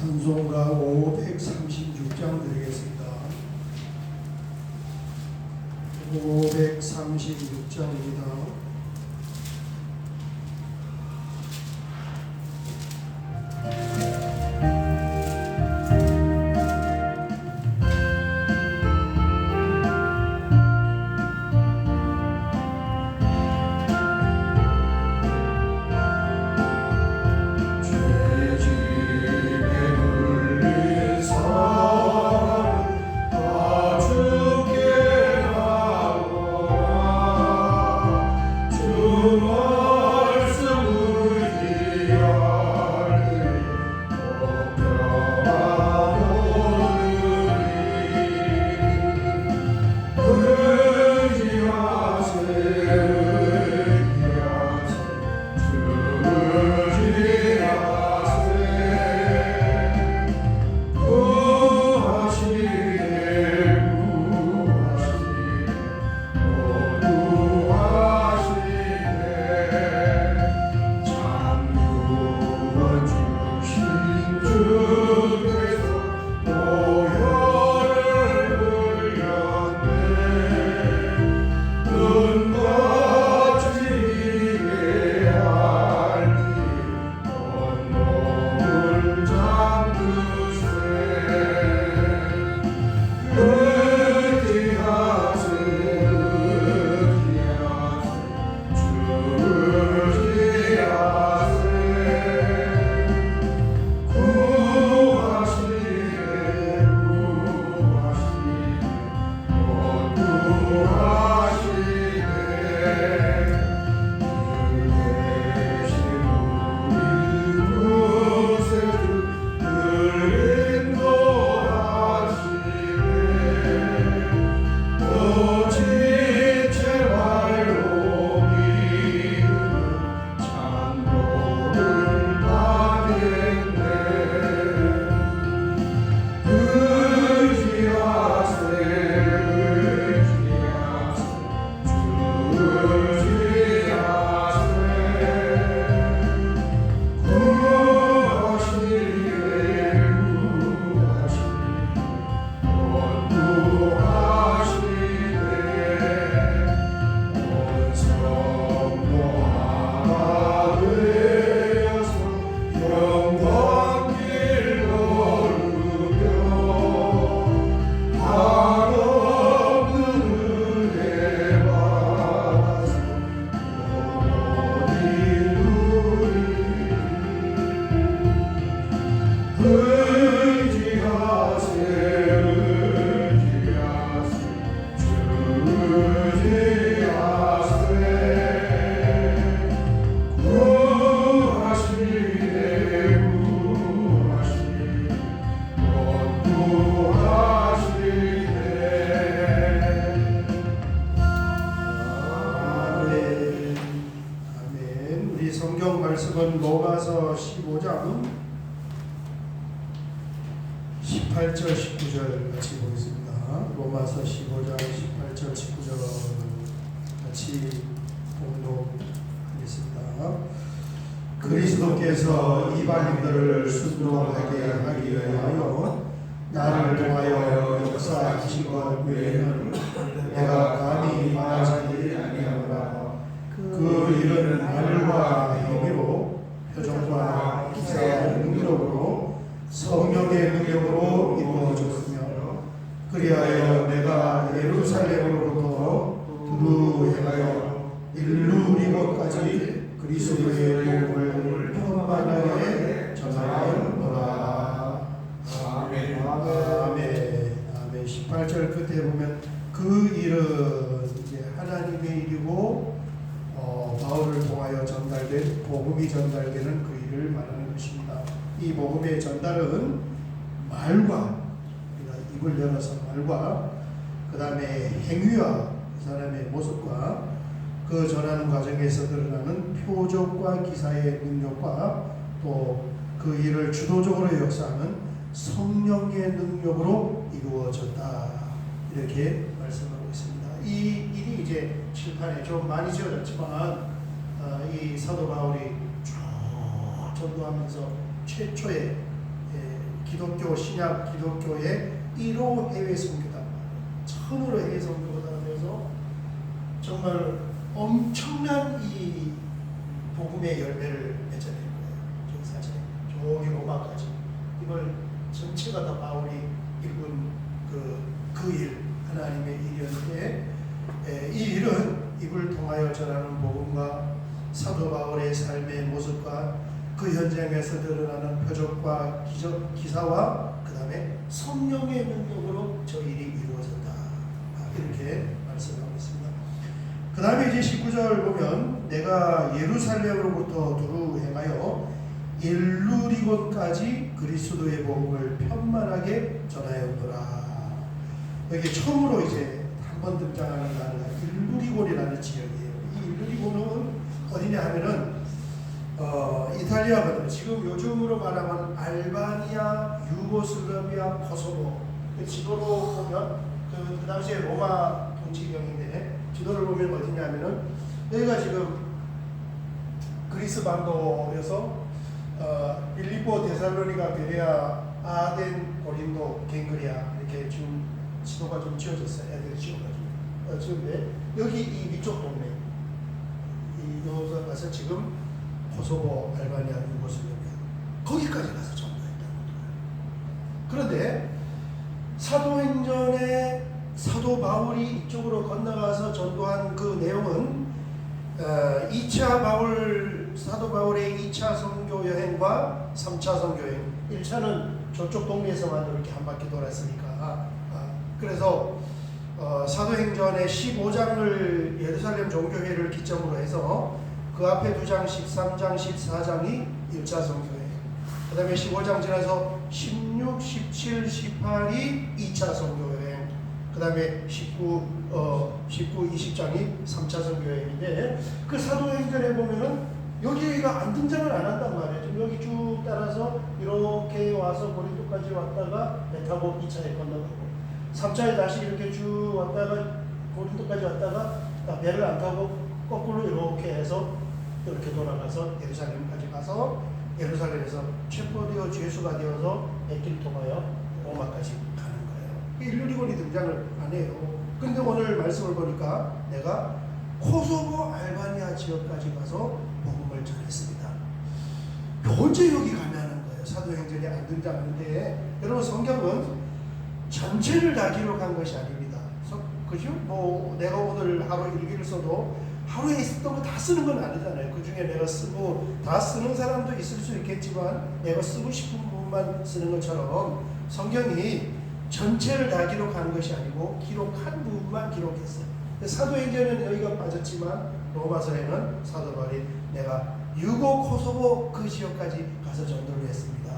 찬송가 536장 드리겠습니다. 536장입니다. 말씀은 로마서 15장 18절 19절 같이 보겠습니다. 로마서 15장 18절 19절 같이 봉독하겠습니다. 그리스도께서 이방인들을 순종하게 하기 위하여 나를 통하여 역사하신 것 외에는 내가 감히 말하지 아니하노라. 그 일은 말과 행위로 표정과 기사의 능력으로 성령의 능력으로 이루어졌으며 그리하여 내가 예루살렘으로부터 두루 행하여 일루리고까지 그리스도의 복음을 편만하게 전하였노라. 아멘. 아멘. 아멘. 18절 끝에 보면 그 일은 이제 하나님의 일이고 바울을 통하여 전달된 복음이 전달되는 그 일을 말하는 것입니다. 이 복음의 전달은 말과 입을 열어서 말과 그 다음에 행위와 그 사람의 모습과 그 전하는 과정에서 드러나는 표적과 기사의 능력과 또 그 일을 주도적으로 역사하는 성령의 능력으로 이루어졌다. 이렇게 말씀하고 있습니다. 이 일이 이제 칠판에 좀 많이 지어졌지만 이 사도 바울이 쭉 전도하면서 최초의 기독교 신약 기독교의 1호 해외 선교단, 처음으로 해외 선교단에서 정말 엄청난 이 복음의 열매를 맺어낸 거예요. 저기 사진에 저기 로마까지 이걸 전체가 다 바울이 읽은 그 일, 하나님의 일이었는데, 이 일은 이걸 통하여 전하는 복음과 사도 바울의 삶의 모습과 그 현장에서 드러나는 표적과 기사와 그 다음에 성령의 능력으로 저 일이 이루어졌다, 이렇게 말씀하고 있습니다. 그 다음에 이제 19절 보면 내가 예루살렘으로부터 두루 행하여 일루리곤까지 그리스도의 복음을 편만하게 전하였더라. 여기 처음으로 이제 한번 등장하는 단어가 일루리곤이라는 지역이에요. 이 일루리곤은 어디냐 하면은 이탈리아거든요. 지금 요즘으로 말하면 알바니아, 유고슬라비아, 코소보. 그 지도로 보면 그 당시에 로마 통치경인데 지도를 보면 어디냐면은 여기가 지금 그리스 반도에서 빌립보, 데살로니가, 베레아, 아덴, 고린도, 갱그리아 이렇게 지금 지도가 좀 지어졌어요. 애들이 지어가지고 지은데 여기 이 위쪽 동네 여기서 가서 지금 코소보, 알바니아, 유고슬라비아 거기까지 가서 전도했다는 거예요. 그런데 사도행전에 사도 바울이 이쪽으로 건너가서 전도한 그 내용은 2차 사도 바울의 2차 선교 여행과 3차 선교 여행, 1차는 저쪽 동네에서만 이렇게 한 바퀴 돌았으니까 그래서 사도행전의 15장을 예루살렘 종교회를 기점으로 해서 그 앞에 2장, 13장, 14장이 1차 선교회, 그 다음에 15장 지나서 16, 17, 18이 2차 선교여행, 그 다음에 19, 20장이 3차 선교여행인데 그 사도행전에 보면은 여기가 안 등장을 안 한단 말이에요. 지금 여기 쭉 따라서 이렇게 와서 고린도까지 왔다가 배 타고 2차에 건너가고 3차에 다시 이렇게 쭉 왔다가 고린도까지 왔다가 배를 안 타고 거꾸로 이렇게 해서 이렇게 돌아가서 예루살렘까지 가서 예루살렘에서 체포되어 죄수가 되어서 백길 통하여 로마까지 가는 거예요. 일루리곤이 등장을 안 해요. 근데 오늘 말씀을 보니까 내가 코소보 알바니아 지역까지 가서 복음을 전했습니다. 언제 여기 가냐는 거예요. 사도행전에 안 등장하는데 여러분 성경은 전체를 다 기록한 것이 아닙니다. 그죠? 뭐 내가 오늘 하루 일기를 써도 하루에 있었던 거 다 쓰는 건 아니잖아요. 그 중에 내가 쓰고 다 쓰는 사람도 있을 수 있겠지만 내가 쓰고 싶은 부분만 쓰는 것처럼 성경이 전체를 다 기록하는 것이 아니고 기록한 부분만 기록했어요. 사도행전은 여기가 빠졌지만 로마서에는 사도 바울이 내가 유고, 코소보 그 지역까지 가서 전도를 했습니다.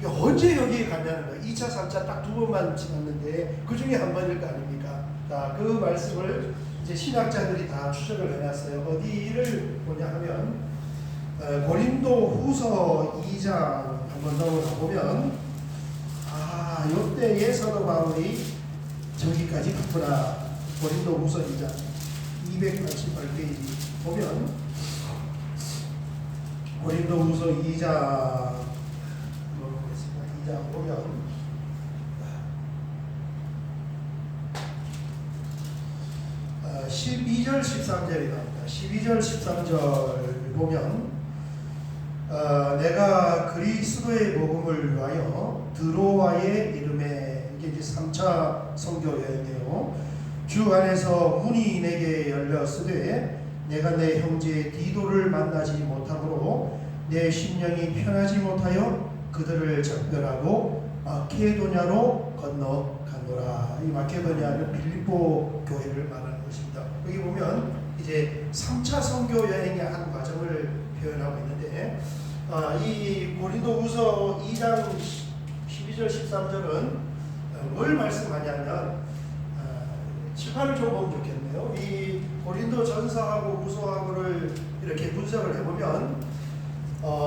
언제 여기에 가냐는 거예요. 2차, 3차 딱 2번만 지났는데 그 중에 한 번일 거 아닙니까? 자, 그 말씀을 이제 신학자들이 다 추적을 해놨어요. 어디를 보냐 하면 고린도 후서 2장 한번 넘어가 보면 이때에 사도 바울이 저기까지 갔구나. 고린도 후서 2장 288페이지 보면 고린도 후서 2장 보면 12절 13절이 나옵니다. 12절 13절 보면 내가 그리스도의 복음을 위하여 드로아의 이름에 이게 이제 3차 선교 여행이에요. 주 안에서 문이 내게 열렸으되 내가 내 형제 디도를 만나지 못하므로 내 심령이 편하지 못하여 그들을 작별하고 마케도냐로 건너가노라. 이 마케도냐는 빌립보 교회를 말하는 것입니다. 여기 보면 이제 3차 선교 여행의 한 과정을 표현하고 있는데 이 고린도후서 2장 12절 13절은 뭘 말씀하냐면 7, 8을 좀 보면 좋겠네요. 이 고린도 전서하고 후서하고를 이렇게 분석을 해보면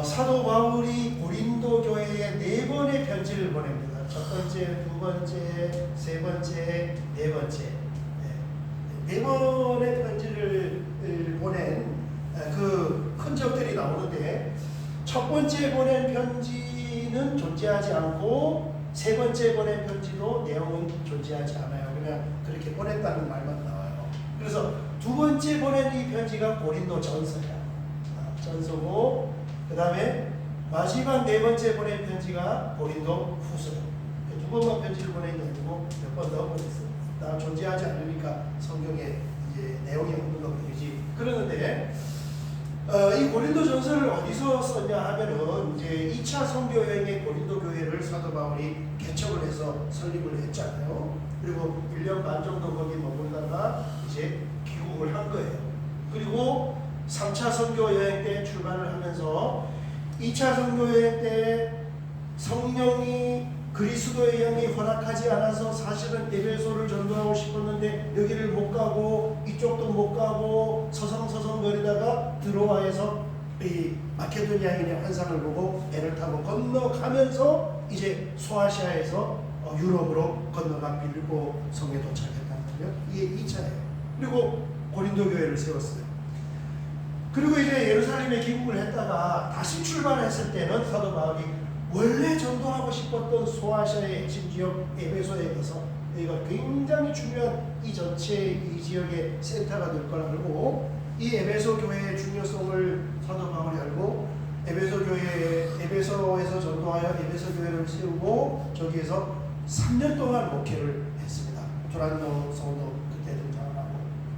사도 바울이 고린도 교회에 4번의 편지를 보냅니다. 첫 번째, 두 번째, 세 번째, 네 번째. 네 번의 편지를 보낸 그 흔적들이 나오는데 첫 번째 보낸 편지는 존재하지 않고 세 번째 보낸 편지도 내용은 존재하지 않아요. 그냥 그렇게 보냈다는 말만 나와요. 그래서 두 번째 보낸 이 편지가 고린도 전서야. 전서고 그 다음에 마지막 네 번째 보낸 편지가 고린도 후서예요. 두 번만 편지를 보낸 게 아니고 몇 번 더 보냈어요. 다 존재하지 않으니까 성경에 이제 내용이 없는 것뿐이지. 그러는데 이 고린도 전서를 어디서 썼냐 하면은 이제 2차 선교 여행의 고린도 교회를 사도 바울이 개척을 해서 설립을 했잖아요. 그리고 1년 반 정도 거기 머물다가 이제 귀국을 한 거예요. 그리고 3차 선교 여행 때 출발을 하면서 2차 선교 여행 때 성령이 그리스도의 영이 허락하지 않아서 사실은 에베소를 전도하고 싶었는데 여기를 못 가고 이쪽도 못 가고 서성서성거리다가 드로아에서 이 마케도니아인의 환상을 보고 배를 타고 건너가면서 이제 소아시아에서 유럽으로 건너가 빌보 성에 도착했다는 거예요. 이게 2차예요. 그리고 고린도 교회를 세웠어요. 그리고 이제 예루살렘에 귀국을 했다가 다시 출발했을 때는 사도 바울이 원래 전도하고 싶었던 소아시아의 핵심 지역 에베소에 가서 여기가 굉장히 중요한 이 전체 이 지역의 센터가 될 걸 알고 이 에베소 교회의 중요성을 사도 바울이 알고 에베소 교회 에베소에서 전도하여 에베소 교회를 세우고 저기에서 3년 동안 목회를 했습니다. 두란노 성도 그때 등장을 하고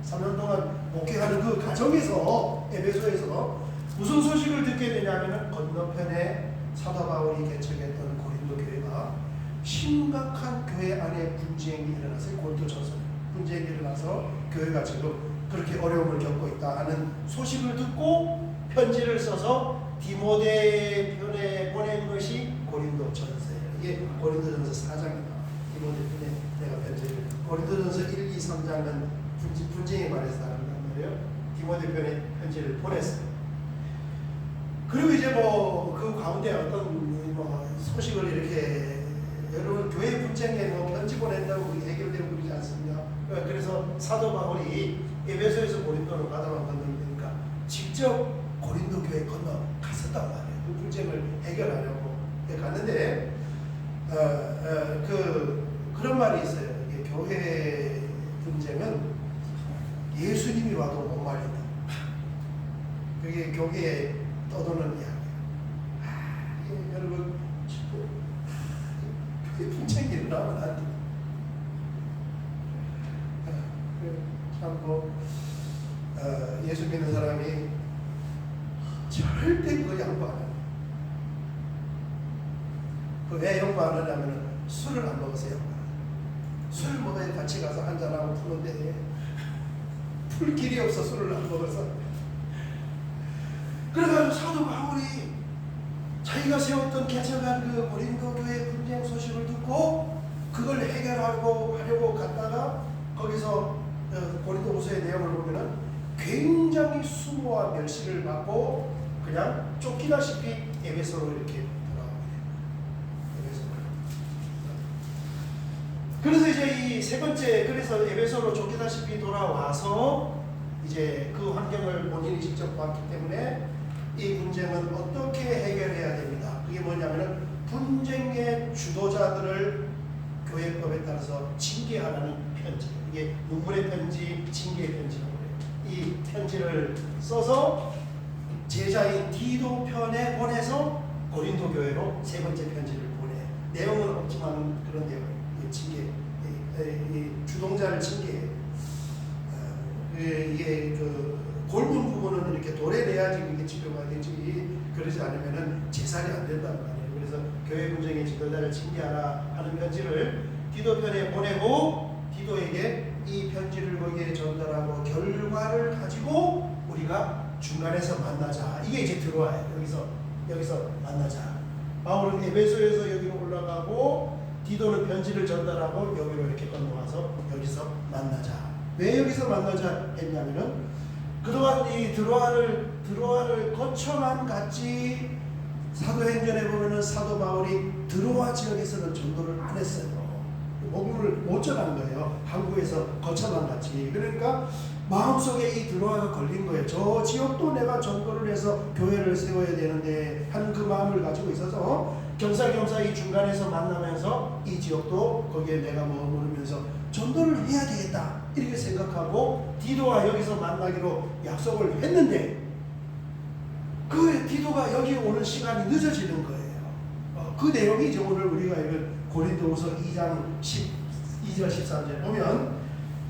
3년 동안 목회하는 그 과정에서 에베소에서 무슨 소식을 듣게 되냐면 건너편에 사도 바울이 개척했던 고린도 교회가 심각한 교회 안에 분쟁이 일어났어요. 고린도전서 분쟁이 일어나서 교회가 지금 그렇게 어려움을 겪고 있다 하는 소식을 듣고 편지를 써서 디모데 편에 보낸 것이 고린도전서예요. 이게 고린도전서 4장이다. 디모데 편에 내가 편지를 고린도전서 1, 2, 3장은 분쟁에 관해서 다룬단 말이에요. 디모데 편에 편지를 보냈어요. 그리고 이제 뭐 그 가운데 어떤 뭐 소식을 이렇게 여러분 교회 분쟁에 뭐 편지 보낸다고 그게 해결되고 그러지 않습니까? 그래서 사도 바울이 에베소에서 고린도로 가다만 건너니까 직접 고린도 교회 건너 갔었단 말이에요. 그 분쟁을 해결하려고 갔는데 그런 말이 있어요. 이게 교회 분쟁은 예수님이 와도 못 말린다. 그게 교회에 떠도는 이야기예요. 여러분 분쟁이 일어나면 안 돼요. 참 예수 믿는 사람이 절대 그 양보 안 해요. 왜 양보 안 하냐면 술을 안 먹어서 양보 안 해요. 술 먹어야 같이 가서 한잔하고 푸는데 풀 길이 없어 술을 안 먹어서. 그래가지고 사도 바울이 자기가 세웠던 개척한 그 고린도 교회 분쟁 소식을 듣고 그걸 해결하려고 갔다가 거기서 고린도후서의 내용을 보면은 굉장히 수모와 멸시를 받고 그냥 쫓기다시피 에베소로 이렇게 돌아오게 돼요. 그래서 이제 이 세 번째 그래서 에베소로 쫓기다시피 돌아와서 이제 그 환경을 본인이 직접 봤기 때문에 이 분쟁은 어떻게 해결해야 됩니다. 그게 뭐냐면은 분쟁의 주도자들을 교회법에 따라서 징계하라는 편지. 이게 눈물의 편지, 징계의 편지라고 해요. 이 편지를 써서 제자인 디도 편에 보내서 고린도 교회로 세 번째 편지를 보내. 내용은 없지만 그런 내용. 징계, 주동자를 징계해. 이게 그 골문 부분은 이렇게 돌에 내야지 이게 지켜봐야 되지. 그러지 않으면은 재살이 안 된단 말이에요. 그래서 교회 분쟁의 지도자를 징계하라 하는 편지를 디도 편에 보내고 디도에게 이 편지를 거기에 전달하고 결과를 가지고 우리가 중간에서 만나자. 이게 이제 들어와요. 여기서 만나자. 바울은 에베소에서 여기로 올라가고 디도는 편지를 전달하고 여기로 이렇게 건너와서 여기서 만나자. 왜 여기서 만나자 했냐면은 그동안 이 드로아를 거쳐만 갔지. 사도행전에 보면은 사도 바울이 드로아 지역에서는 전도를 안 했어요. 복음을 못 전한 거예요. 한국에서 거쳐만 갔지. 그러니까 마음속에 이 드로아가 걸린 거예요. 저 지역도 내가 전도를 해서 교회를 세워야 되는데 하는 그 마음을 가지고 있어서 겸사겸사 이 중간에서 만나면서 이 지역도 거기에 내가 머무르면서 전도를 해야 되겠다 이렇게 생각하고 디도와 여기서 만나기로 약속을 했는데 그 디도가 여기 오는 시간이 늦어지는 거예요. 그 내용이 이제 오늘 우리가 읽은 고린도후서 2장 12절 13절 보면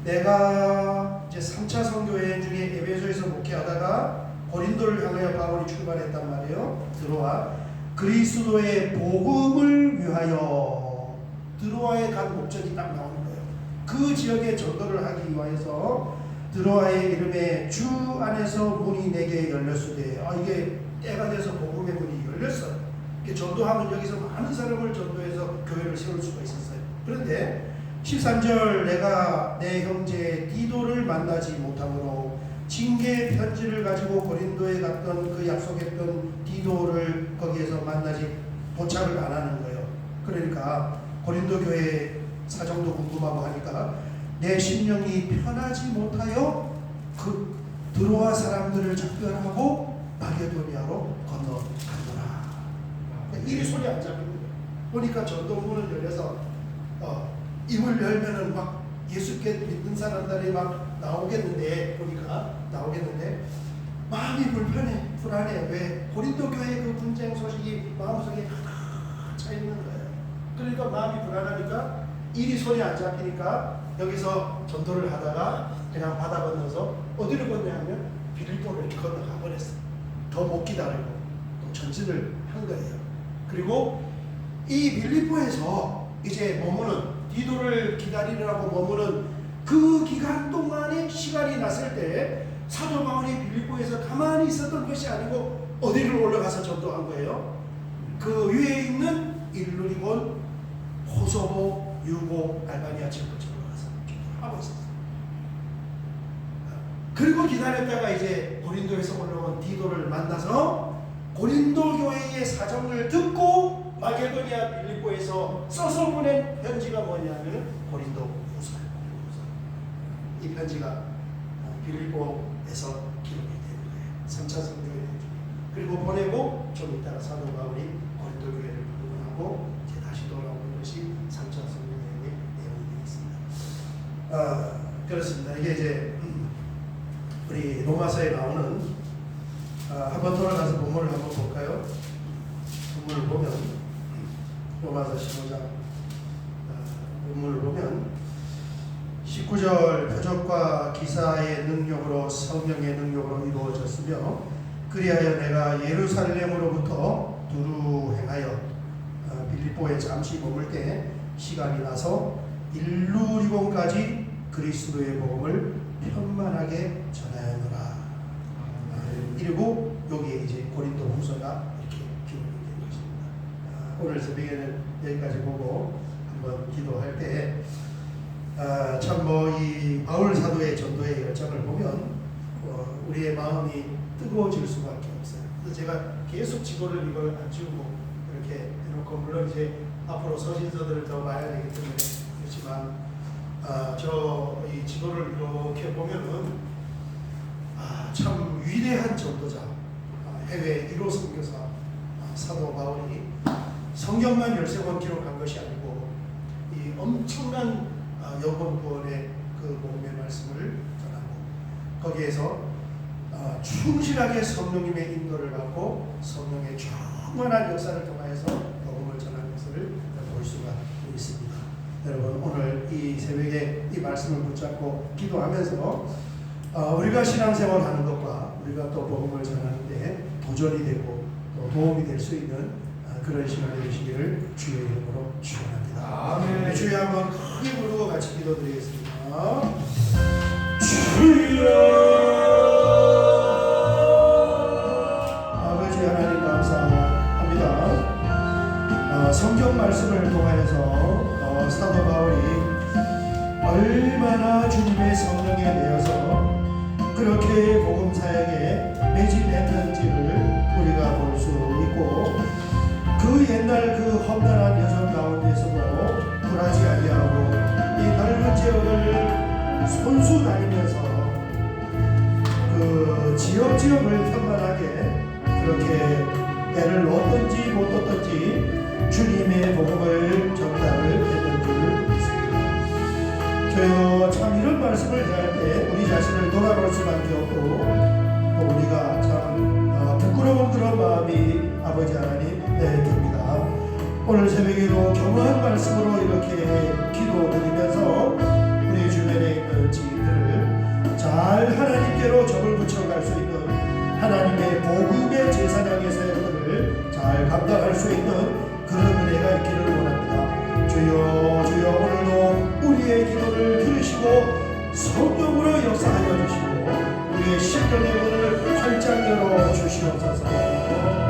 내가 이제 3차 선교 여행 중에 에베소에서 목회하다가 고린도를 향하여 바울이 출발했단 말이에요. 드로아 그리스도의 복음을 위하여 드로아에 간 목적이 딱 나오는 거예요. 그 지역에 전도를 하기 위하여서 드로아의 이름에 주 안에서 문이 내게 열렸으되 이게 때가 돼서 복음의 문이 열렸어요. 전도하면 여기서 많은 사람을 전도해서 교회를 세울 수가 있었어요. 그런데 13절 내가 내 형제 디도를 만나지 못함으로 징계 편지를 가지고 고린도에 갔던 그 약속했던 디도를 거기에서 만나지 도착을 안 하는 거예요. 그러니까 고린도 교회 사정도 궁금하고 하니까 내 심령이 편하지 못하여 그 드로아 사람들을 작별하고 마게도니아로 건너갔더라. 일이 손이 안 잡힙니다. 보니까 전도문을 열려서 입을 열면은 막 예수께 믿는 사람들이 막 나오겠는데 보니까 나오겠는데 마음이 불안해. 왜? 고린도 교회의 그 분쟁 소식이 마음속에 가득 차 있는 거예요. 그러니까 마음이 불안하니까 일이 손이 안 잡히니까 여기서 전도를 하다가 그냥 바다 건너서 어디를 건너냐면 빌립보를 이렇게 건너가 버렸어요. 더 못 기다리고 또 전진을 한 거예요. 그리고 이 빌립보에서 이제 머무는 디도를 기다리느라고 머무는 그 기간 동안에 시간이 났을 때 사도 바울이 빌립보에서 가만히 있었던 것이 아니고 어디를 올라가서 전도한 거예요? 그 위에 있는 일루리곤, 코소보, 유고, 알바니아 지역까지 올라가서 전도하고 있었어요. 그리고 기다렸다가 이제 고린도에서 올라온 디도를 만나서 고린도 교회의 사정을 듣고 마게도니아 빌립보에서 써서 보낸 편지가 뭐냐면 고린도 후서예요. 이 편지가 빌립보에서 기록이 된 거예요. 3차 성교회 중에. 그리고 보내고 좀 이따가 사도 바울이 고린도 교회를 방문하고 이제 다시 돌아오는 것이 3차 성교회의 내용이 되겠습니다. 그렇습니다. 이게 이제 우리 로마서에 나오는 한번 돌아가서 본문을 한번 볼까요? 본문을 보면 로마서 15장 본문을 보면 19절 표적과 기사의 능력으로 성령의 능력으로 이루어졌으며 그리하여 내가 예루살렘으로부터 두루 행하여 빌립보에 잠시 머물 때 시간이 나서 일루리곤까지 그리스도의 복음을 편만하게 전하였노라. 그리고 여기에 이제 고린도 후서가 이렇게 기록이 된 것입니다. 오늘 새벽에는 여기까지 보고 한번 기도할 때 참 뭐 이 바울 사도의 전도의 열정을 보면 우리의 마음이 뜨거워질 수밖에 없어요. 그래서 제가 계속 지도를 이걸 안 지우고 이렇게 해놓고 물론 이제 앞으로 서신서들을 더 봐야 되기 때문에 그렇지만 저 이 지도를 이렇게 보면은 참 위대한 전도자 해외 1호 선교사 사도 바울이 성경만 13권 기록한 것이 아니고 이 엄청난 영혼 구원의 그 복음의 말씀을 전하고 거기에서 충실하게 성령님의 인도를 받고 성령의 충만한 역사를 통하여서 복음을 전하는 것을 볼 수가 있습니다. 여러분 오늘 이 새벽에 이 말씀을 붙잡고 기도하면서 우리가 신앙생활 하는 것과 우리가 또 복음을 전하는데 도전이 되고 또 도움이 될 수 있는 그런 시간이 되시기를 주의 이름으로 축원합니다. 아멘. 주여 한번 크게 부르고 같이 기도드리겠습니다. 주여 아버지 하나님 감사합니다. 성경 말씀을 통하여서 사도 바울이 얼마나 주님의 성령에 대해서 그렇게 복음 사역에 매진했는지를 우리가 볼 수 있고 그 옛날 그 험난한 여정 가운데서도 굴하지 아니하고 이 넓은 지역을 손수 다니면서 그 지역을 편만하게 그렇게 애를 넣었든지 못 넣었든지 주님의 복음을 전달을 했던 줄 믿습니다. 저요 참 이런 말씀을 할 때 우리 자신을 돌아볼 수밖에 없고 또 우리가 참 부끄러운 그런 마음이 아버지 하나님 듭니다. 오늘 새벽에도 겸허한 말씀으로 이렇게 기도드리면서 우리 주변에 있는 지인들을 잘 하나님께로 점을 붙여갈 수 있는 하나님의 복음의 제사장의 사역을 잘 감당할 수 있는 그런 은혜가 있기를 원합니다. 주여 주여 오늘도 우리의 기도를 들으시고 성령으로 역사하여 주시고 우리의 심령의 문을 활짝 열어 주시옵소서.